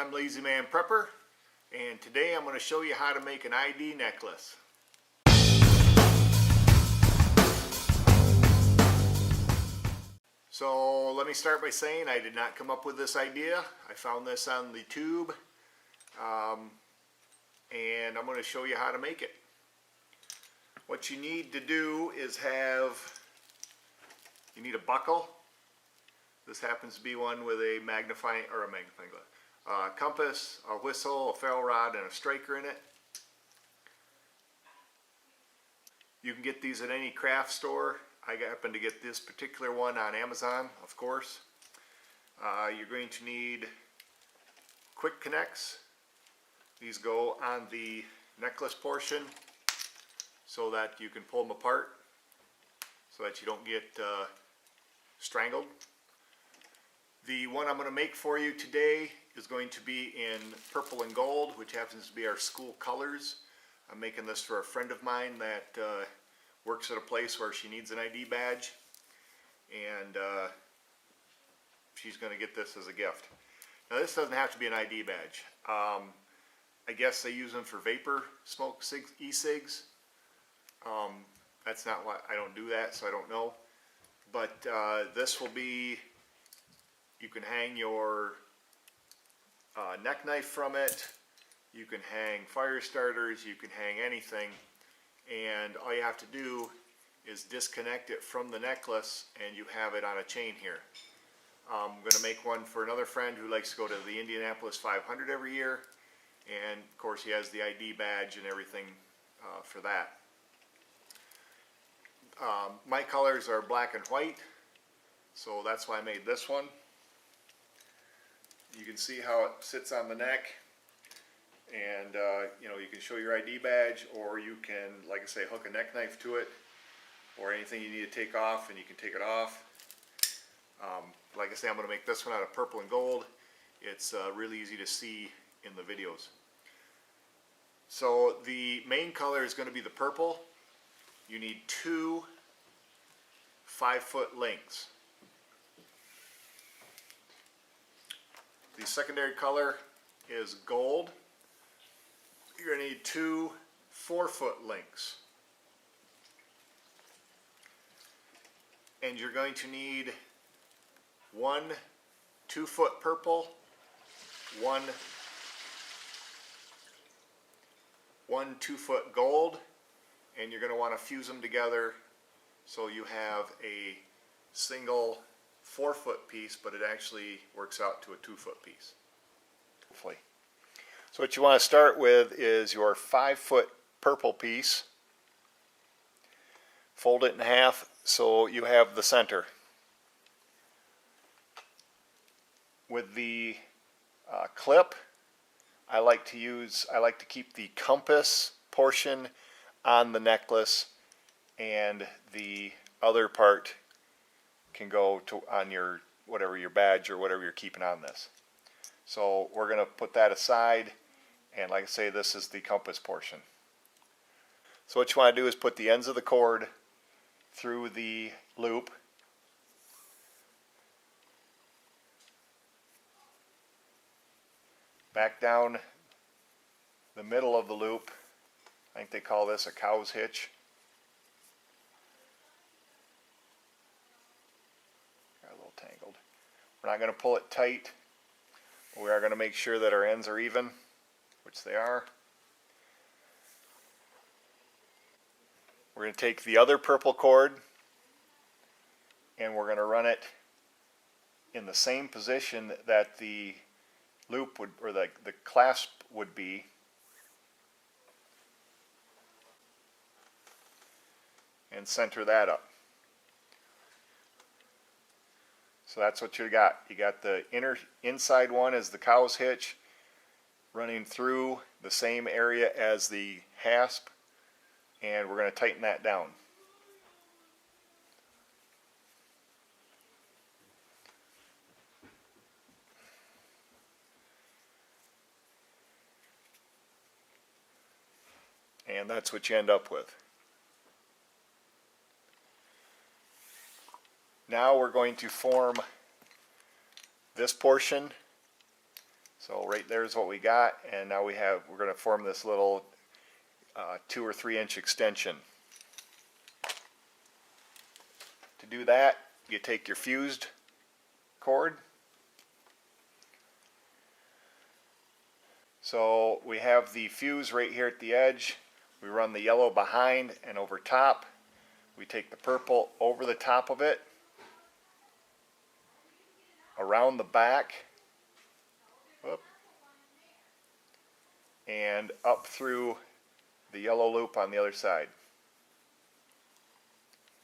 I'm Lazy Man Prepper, and today I'm going to show you how to make an ID necklace. So let me start by saying I did not come up with this idea. I found this on the tube, and I'm going to show you how to make it. What you need to do is you need a buckle. This happens to be one with a magnifying glass, compass, a whistle, a ferrule rod, and a striker in it. You can get these at any craft store. I happen to get this particular one on Amazon, of course. You're going to need quick connects. These go on the necklace portion so that you can pull them apart so that you don't get strangled. The one I'm going to make for you today is going to be in purple and gold, which happens to be our school colors. I'm making this for a friend of mine that works at a place where she needs an ID badge, and she's going to get this as a gift. Now this doesn't have to be an ID badge. I guess they use them for vapor smoke e-cigs. That's not what, I don't do that, so I don't know. But this will be, you can hang your neck knife from it, you can hang fire starters, you can hang anything, and all you have to do is disconnect it from the necklace and you have it on a chain here. I'm going to make one for another friend who likes to go to the Indianapolis 500 every year, and of course he has the ID badge and everything for that. My colors are black and white, so that's why I made this one. You can see how it sits on the neck, and you know, you can show your ID badge, or you can, like I say, hook a neck knife to it, or anything you need to take off, and you can take it off. Like I say, I'm going to make this one out of purple and gold. It's really easy to see in the videos. So the main color is going to be the purple. You need 2 5-foot lengths. The secondary color is gold. You're going to need 2 4-foot lengths. And you're going to need 1 2-foot purple, 1 2-foot gold, and you're going to want to fuse them together so you have a single 4-foot piece, but it actually works out to a 2-foot piece. Hopefully. So what you want to start with is your 5-foot purple piece. Fold it in half so you have the center. With the clip, I like to keep the compass portion on the necklace, and the other part can go to on your whatever your badge or whatever you're keeping on this. So we're going to put that aside, and like I say, this is the compass portion. So what you want to do is put the ends of the cord through the loop, back down the middle of the loop. I think they call this a cow's hitch. Got a little tangled. We're not going to pull it tight, but we are going to make sure that our ends are even, which they are. We're going to take the other purple cord and we're going to run it in the same position that the loop would, or the clasp would be. And center that up. So that's what you got. You got the inside one is the cow's hitch, running through the same area as the hasp, and we're going to tighten that down. And that's what you end up with. Now we're going to form this portion. So So right there's what we got, and now we're going to form this little 2 or 3 inch extension. To do that, you take your fused cord. So we have the fuse right here at the edge. We run the yellow behind and over top. We take the purple over the top of it, around the back, and up through the yellow loop on the other side.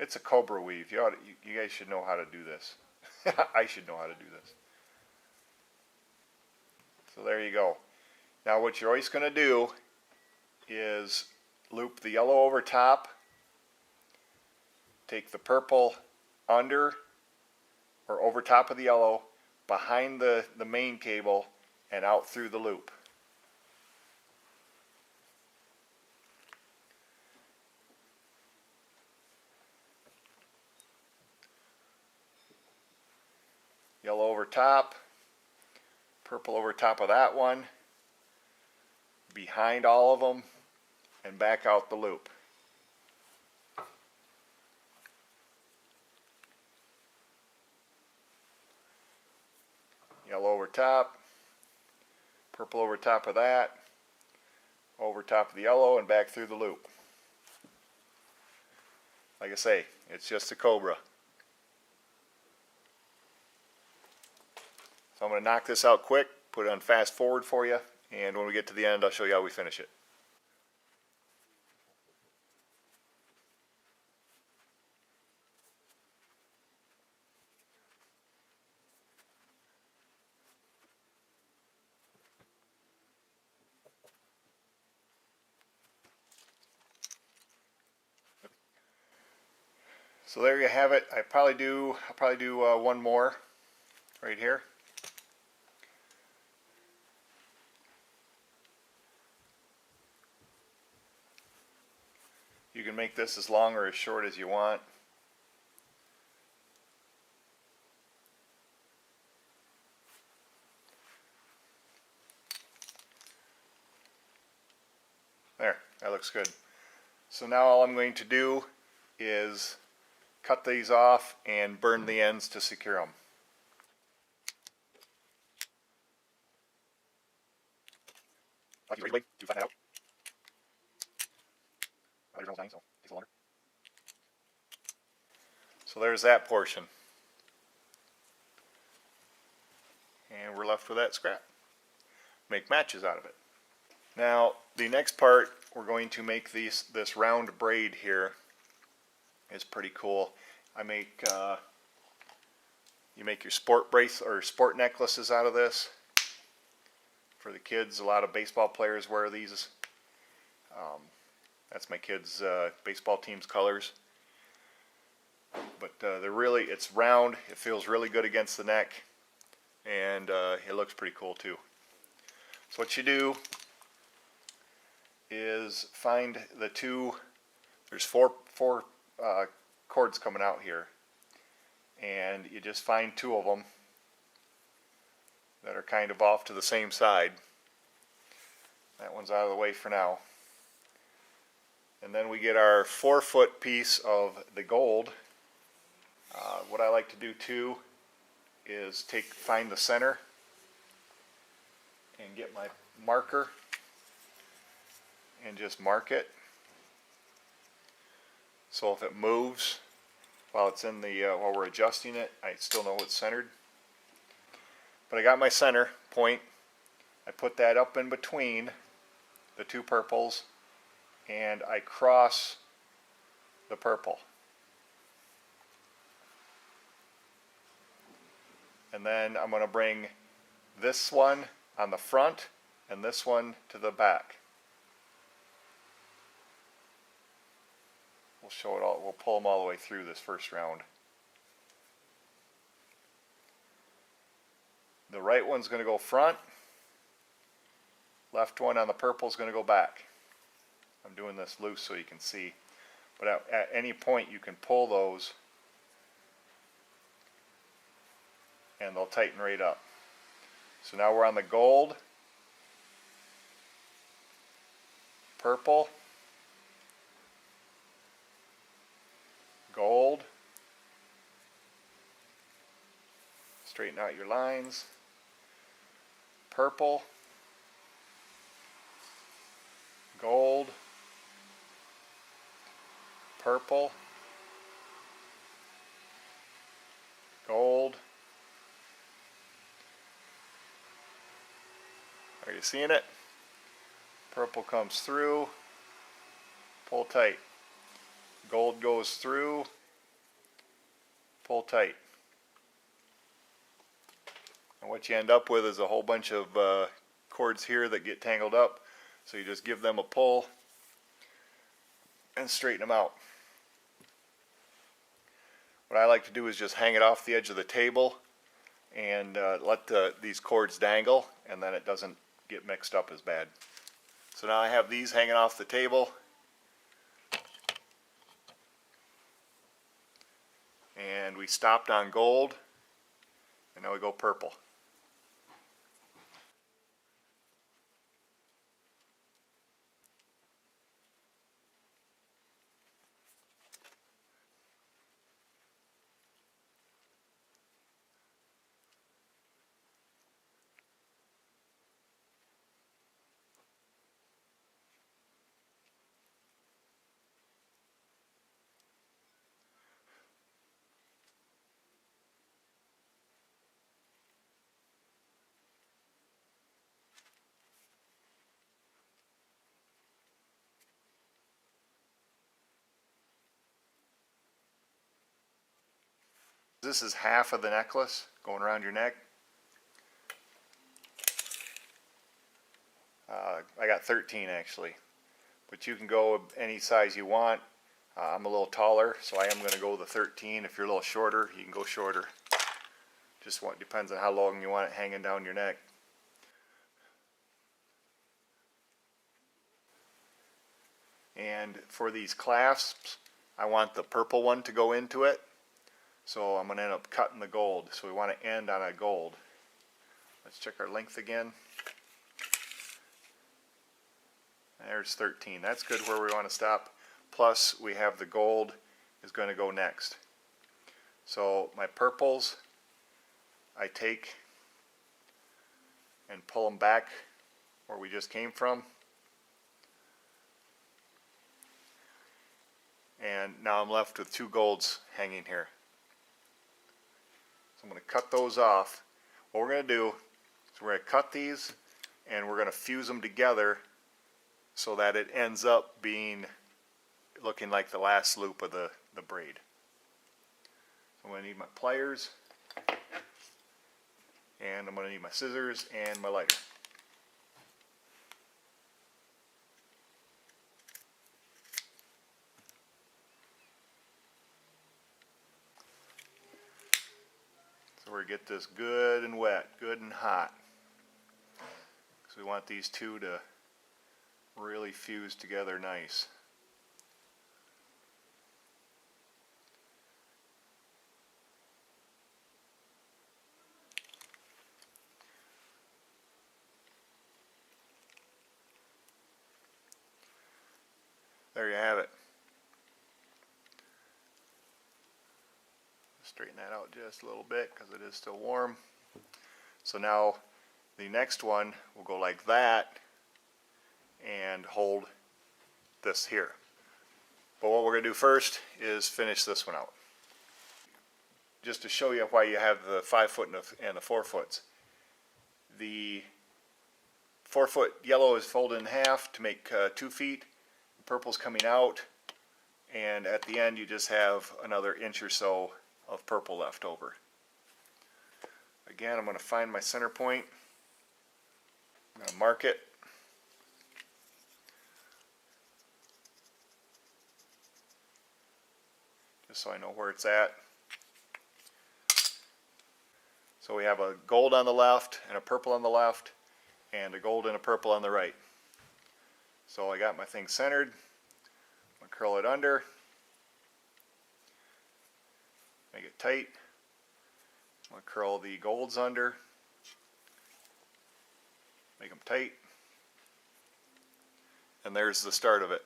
It's a cobra weave. You guys should know how to do this. I should know how to do this. So there you go. Now what you're always going to do is loop the yellow over top, take the purple under or over top of the yellow, behind the main cable, and out through the loop. Yellow over top, purple over top of that one, behind all of them, and back out the loop. Yellow over top, purple over top of that, over top of the yellow, and back through the loop. Like I say, it's just a cobra. So I'm going to knock this out quick, put it on fast forward for you, and when we get to the end I'll show you how we finish it. So there you have it. I'll probably do one more right here. You can make this as long or as short as you want. There, that looks good. So now all I'm going to do is cut these off and burn the ends to secure them. Like you do flatten that out. So there's that portion. And we're left with that scrap. Make matches out of it. Now the next part, we're going to make this round braid here. Is pretty cool. You make your sport brace or sport necklaces out of this. For the kids, a lot of baseball players wear these. That's my kids' baseball team's colors. But it's round. It feels really good against the neck, and it looks pretty cool too. So what you do is find the two. There's four cords coming out here, and you just find 2 of them that are kind of off to the same side. That one's out of the way for now. And then we get our 4-foot piece of the gold. What I like to do too is find the center and get my marker and just mark it. So if it moves while it's in while we're adjusting it, I still know it's centered. But I got my center point. I put that up in between the 2 purples, and I cross the purple. And then I'm going to bring this one on the front and this one to the back. We'll show it all. We'll pull them all the way through this first round. The right one's going to go front. Left one on the purple is going to go back. I'm doing this loose so you can see. But at any point you can pull those and they'll tighten right up. So now we're on the gold, purple, gold, straighten out your lines, purple, gold, purple, gold. Are you seeing it? Purple comes through, pull tight. Gold goes through, pull tight. And what you end up with is a whole bunch of cords here that get tangled up. So you just give them a pull and straighten them out. What I like to do is just hang it off the edge of the table and let these cords dangle, and then it doesn't get mixed up as bad. So now I have these hanging off the table, and we stopped on gold, and now we go purple. This is half of the necklace going around your neck. I got 13 actually, but you can go any size you want. I'm a little taller, so I am going to go with the 13. If you're a little shorter, you can go shorter. Just depends on how long you want it hanging down your neck. And for these clasps, I want the purple one to go into it. So I'm going to end up cutting the gold. So we want to end on a gold. Let's check our length again. There's 13. That's good where we want to stop. Plus we have the gold is going to go next. So my purples, I take and pull them back where we just came from. And now I'm left with two golds hanging here. So I'm going to cut those off. What we're going to do is we're going to cut these and we're going to fuse them together so that it ends up looking like the last loop of the braid. So I'm going to need my pliers, and I'm going to need my scissors and my lighter. So we're going to get this good and wet, good and hot. So we want these two to really fuse together nice. There you have it. Straighten that out just a little bit because it is still warm. So now the next one will go like that and hold this here. But what we're going to do first is finish this one out. Just to show you why you have the 5 foot and the 4 foots. The 4 foot yellow is folded in half to make 2 feet. The purple's coming out, and at the end you just have another inch or so of purple left over. Again, I'm going to find my center point. I'm going to mark it. Just so I know where it's at. So we have a gold on the left and a purple on the left and a gold and a purple on the right. So I got my thing centered. I'm going to curl it under. Make it tight. I'm going to curl the golds under. Make them tight. And there's the start of it.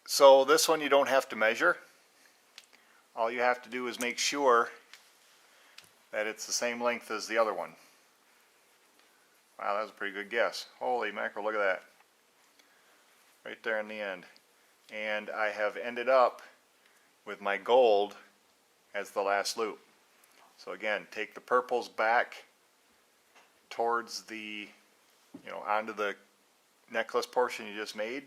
So this one you don't have to measure. All you have to do is make sure that it's the same length as the other one. Wow, that was a pretty good guess. Holy mackerel, look at that. Right there in the end. And I have ended up with my gold as the last loop. So again, take the purples back towards the, onto the necklace portion you just made.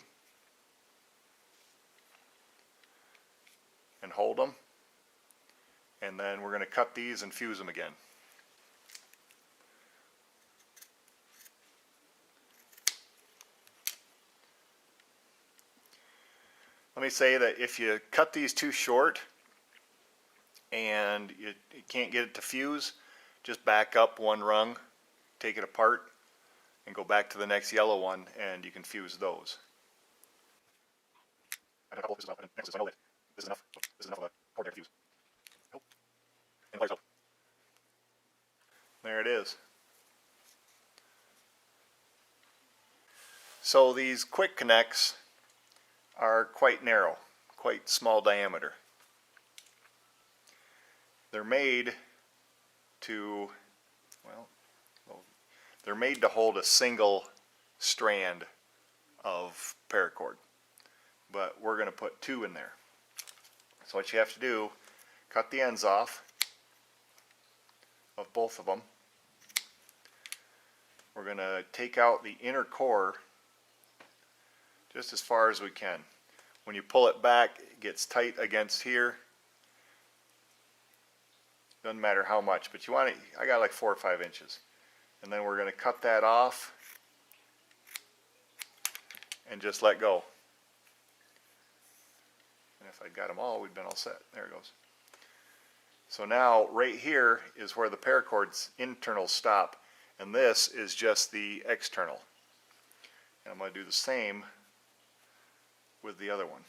And hold them. And then we're going to cut these and fuse them again. Let me say that if you cut these too short and you can't get it to fuse, just back up one rung, take it apart, and go back to the next yellow one, and you can fuse those. I've had a couple of fizzes up, and next I know that this is enough. This is enough of a cord there to fuse. Oh. And pliers out. There it is. So these quick connects are quite narrow, quite small diameter. They're made to, they're made to hold a single strand of paracord, but we're going to put two in there. So what you have to do, cut the ends off of both of them. We're going to take out the inner core just as far as we can. When you pull it back, it gets tight against here. Doesn't matter how much, but you want it, I got like 4 or 5 inches. And then we're going to cut that off and just let go. And if I'd got them all, we'd been all set. There it goes. So now right here is where the paracord's internals stop, and this is just the external. And I'm going to do the same with the other one.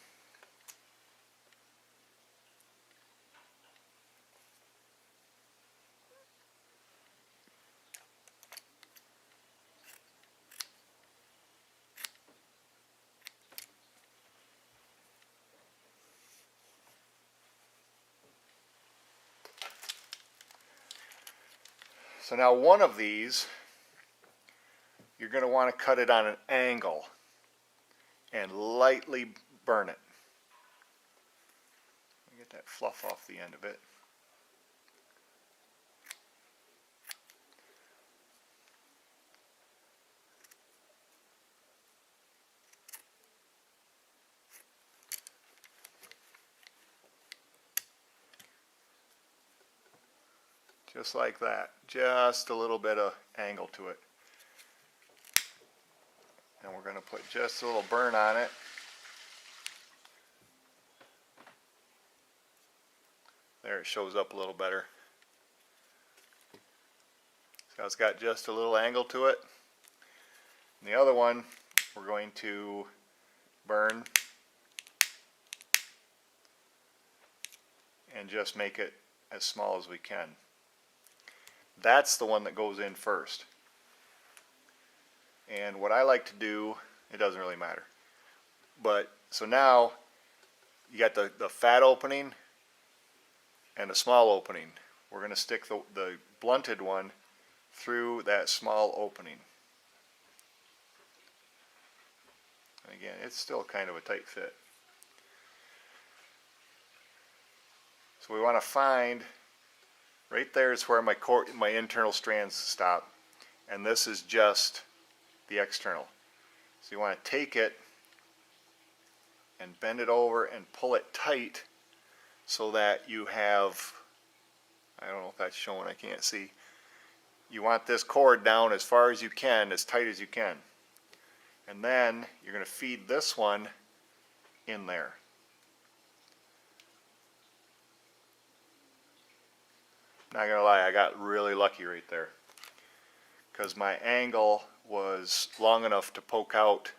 So now one of these, you're going to want to cut it on an angle and lightly burn it. Get that fluff off the end of it. Just like that. Just a little bit of angle to it. And we're going to put just a little burn on it. There, it shows up a little better. So it's got just a little angle to it. And the other one, we're going to burn and just make it as small as we can. That's the one that goes in first. And what I like to do, it doesn't really matter. But, so now, you got the fat opening and a small opening. We're going to stick the blunted one through that small opening. And again, it's still kind of a tight fit. So we want to find, right there is where my internal strands stop, and this is just the external. So you want to take it and bend it over and pull it tight so that you have, I don't know if that's showing, I can't see. You want this cord down as far as you can, as tight as you can. And then you're going to feed this one in there. Not going to lie, I got really lucky right there, because my angle was long enough to poke out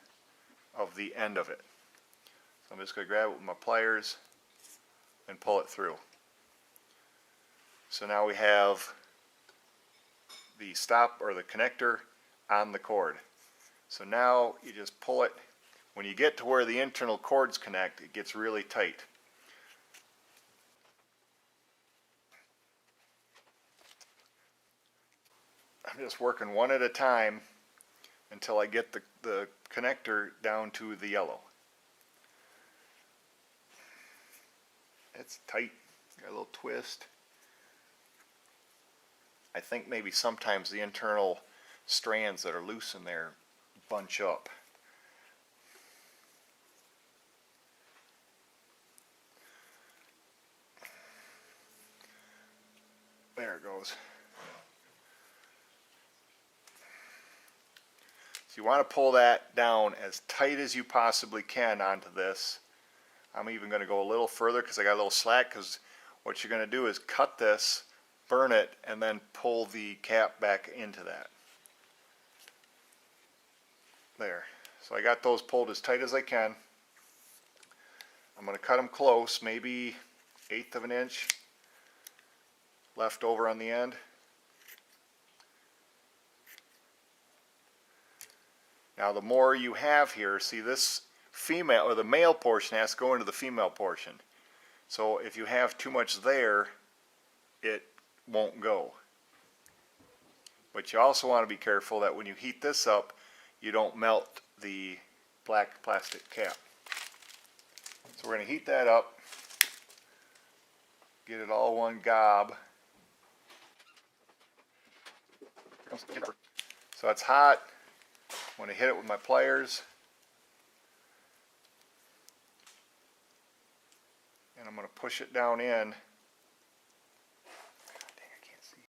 of the end of it. So I'm just going to grab it with my pliers and pull it through. So now we have the stop or the connector on the cord. So now you just pull it. When you get to where the internal cords connect, it gets really tight. I'm just working one at a time until I get the connector down to the yellow. It's tight, got a little twist. I think maybe sometimes the internal strands that are loose in there bunch up. There it goes. So you want to pull that down as tight as you possibly can onto this. I'm even going to go a little further because I got a little slack, because what you're going to do is cut this, burn it, and then pull the cap back into that. There. So I got those pulled as tight as I can. I'm going to cut them close, maybe 1/8 of an inch left over on the end. Now the more you have here, see this female, or the male portion has to go into the female portion. So if you have too much there, it won't go. But you also want to be careful that when you heat this up, you don't melt the black plastic cap. So we're going to heat that up, get it all one gob. So it's hot. I'm going to hit it with my pliers, and I'm going to push it down in. God dang, I can't see.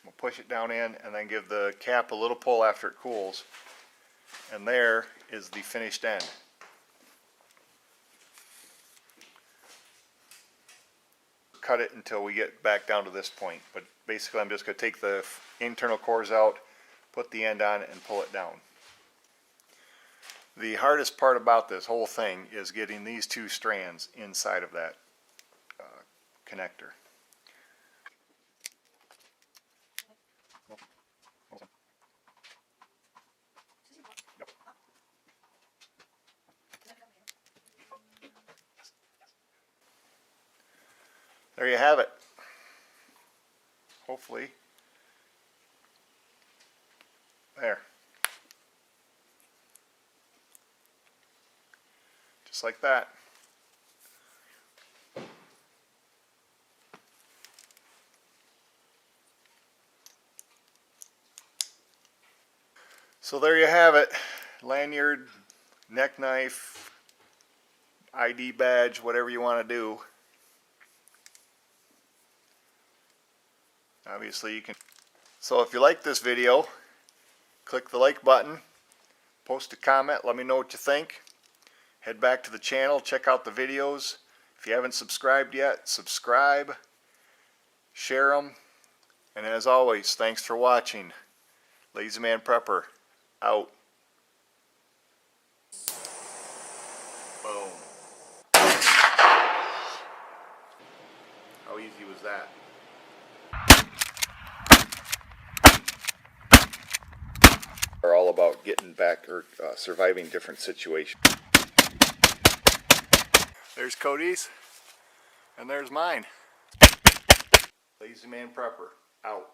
I'm going to push it down in and then give the cap a little pull after it cools, and there is the finished end. Cut it until we get back down to this point, but basically I'm just going to take the internal cores out, put the end on, and pull it down. The hardest part about this whole thing is getting these two strands inside of that connector. There you have it. Hopefully. There. Just like that. So there you have it. Lanyard, neck knife, ID badge, whatever you want to do. Obviously you can. So if you like this video, click the like button, post a comment, let me know what you think. Head back to the channel, check out the videos. If you haven't subscribed yet, subscribe, share them, and as always, thanks for watching. Lazy Man Prepper, out. Boom. How easy was that? Are all about getting back or surviving different situations. There's Cody's, and there's mine. Lazy Man Prepper, out.